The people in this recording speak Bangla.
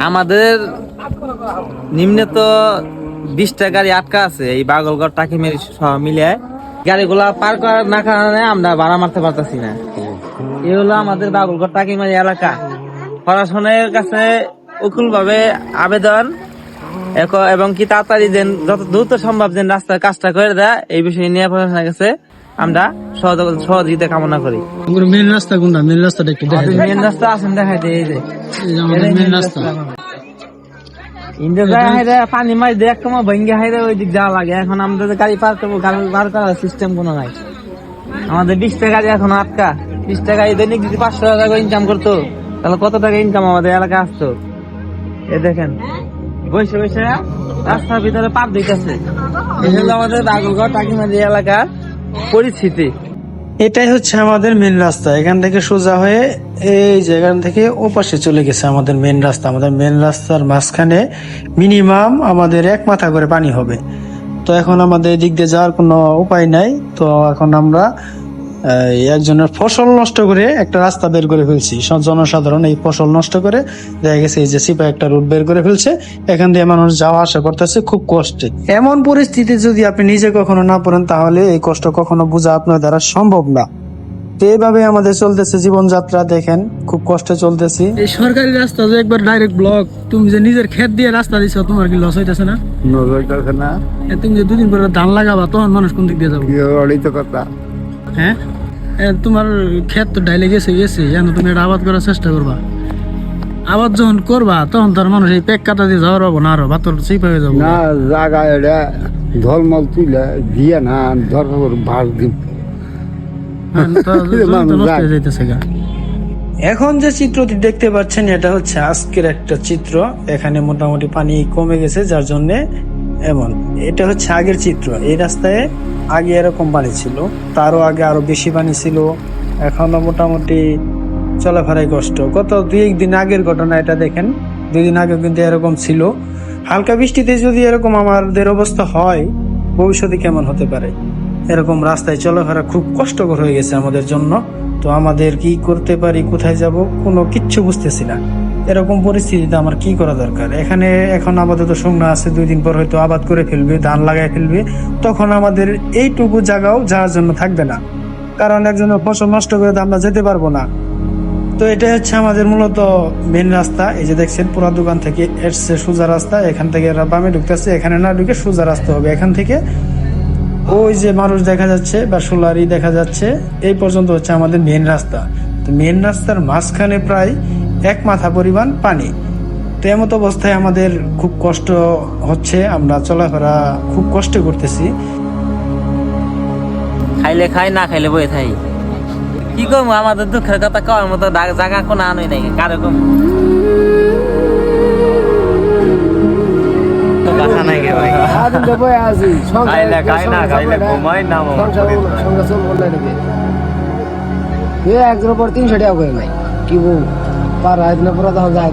আমাদের নিম্নে তো 20টা গাড়ি আটকা আছে এই বাগলগড় টাকিমের সহ মিলে। গাড়িগুলা পার করার না কারণে আমরা ভাড়া মারতে পারতেছি না। এই হলো আমাদের বাগলগড় টাকিমারি এলাকা। প্রশাসনের কাছে উকুল ভাবে আবেদন এবং কি তাড়াতাড়ি যেন যত দ্রুত সম্ভব যেন রাস্তার কাজটা করে দেয়, এই বিষয়ে নিয়ে প্রশাসনের কাছে আমরা সহযোগিতা কামনা করি। মেন রাস্তা কোনটা? মেন রাস্তাটা একটু দেখাই। মেন রাস্তা আছেন দেখাই দেয়, এই যে মেন রাস্তা। পানি মাছ দিয়ে একটা ভেঙ্গে হাইরে ওই দিক যাওয়া লাগে। এখন আমাদের গাড়ি পার করবো, গাড়ি পার করার সিস্টেম কোনো নাই। আমাদের 20টা গাড়ি এখন আটকা। 20টা গাড়ি দৈনিক যদি 500 টাকা ইনকাম করতো তাহলে কত টাকা ইনকাম আমাদের এলাকা আসতো। এ দেখেন বসে বসে রাস্তার ভিতরে পার দিতেছে। এই হলো আমাদের বাগলগড় টাকিমারি এলাকার পরিস্থিতি। এটাই হচ্ছে আমাদের মেন রাস্তা। এখান থেকে সোজা হয়ে এই জায়গা থেকে ওপাশে চলে গেছে আমাদের মেন রাস্তা। আমাদের মেন রাস্তার মাঝখানে মিনিমাম আমাদের 1 মাথা করে পানি হবে। তো এখন আমাদের এদিক দিয়ে যাওয়ার কোনো উপায় নাই। তো এখন আমরা একজনের ফসল নষ্ট করে একটা রাস্তা বের করে ফেলছি। জনসাধারণ এই ফসল নষ্ট করে দেখা গেছে এই যে সিপা একটা রুট বের করে ফেলছে, এখান দিয়ে মানুষ যাওয়া আসা করতেছে খুব কষ্টে। এমন পরিস্থিতি যদি আপনি নিজে কখনো না পড়েন তাহলে এই কষ্ট কখনো বোঝা আপনার দ্বারা সম্ভব না। তো এইভাবে আমাদের চলতেছে জীবনযাত্রা। দেখেন খুব কষ্টে চলতেছি। এই সরকারি রাস্তা যে একবার ডাইরেক্ট ব্লক, তুমি যে নিজের ক্ষেত দিয়ে রাস্তা দিছো, তোমার কি লস হইতেছে না? না, তুমি যে 2 দিন পরে ধান লাগাবা তখন মানুষ কোন দিক দিয়ে যাবো? কথা। হ্যাঁ, তোমার ক্ষেত তো ডাইলে গেছে যেন তুমি এটা আবাদ করার চেষ্টা করবা। আবাদ যখন করবা তখন তার মানুষ এই পেক কাটা দিয়ে যাওয়ার পাবো না, আরো বাতর চিপা হয়ে যাবো না, জায়গা এটা ধর্মল তুলে দিয়ে না দরকার ভাগ দিব। এখন যে চিত্রটি দেখতে পাচ্ছেন এটা হচ্ছে আজকের একটা চিত্র। এখানে মোটামুটি পানি কমে গেছে যার জন্য এমন। এটা হচ্ছে আগের চিত্র। এই রাস্তায় আগে এরকম পানি ছিল, তারও আগে আরো বেশি পানি ছিল। এখনো মোটামুটি চলাফেরায় কষ্ট। গত 2-1 দিন আগের ঘটনা এটা দেখেন। 2 দিন আগে কিন্তু এরকম ছিল। হালকা বৃষ্টিতে যদি এরকম আমাদের অবস্থা হয়, ভবিষ্যতে কেমন হতে পারে। এরকম রাস্তায় চলাফেরা খুব কষ্টকর হয়ে গেছে আমাদের জন্য। তো আমাদের কি করতে পারি, কোথায় যাব, কোনো কিচ্ছু বুঝতেছি না। এরকম পরিস্থিতিতে আমার কি করা দরকার? এখানে এখন আমাদের তো শুকনো আছে, 2 দিন পর হয়তো আবাদ করে ফেলবে, ধান লাগাই ফেলবে। তখন আমাদের এইটুকু জায়গাও যাওয়ার জন্য থাকবে না, কারণ একজনের ফসল নষ্ট করে আমরা যেতে পারবো না। তো এটা হচ্ছে আমাদের মূলত মেন রাস্তা। এই যে দেখছেন পুরা দোকান থেকে এসছে সোজা রাস্তা। এখান থেকে এরা বামে ঢুকতেছে, এখানে না ঢুকে সোজা রাস্তা হবে। এখান থেকে ওই যে মানুষ দেখা যাচ্ছে বা সোলারি দেখা যাচ্ছে, এই পর্যন্ত হচ্ছে আমাদের মেন রাস্তা। তো মেন রাস্তার মাঝখানে প্রায় 1 মাথা পরিমাণ পানি। তো এমত অবস্থায় আমাদের খুব কষ্ট হচ্ছে, আমরা চলাফেরা খুব কষ্ট করতেছি। খাইলে খাই, না খাইলে বয়ে থাই। কি করবো, আমাদের দুঃখের কথা কওয়ার মতো জায়গা কোনো আনোই নাই। কারকম বাসা নাই গে ভাই। একজনের পর 300 টাকা করে নাই কি বল পার হয় না, পুরো তখন যায়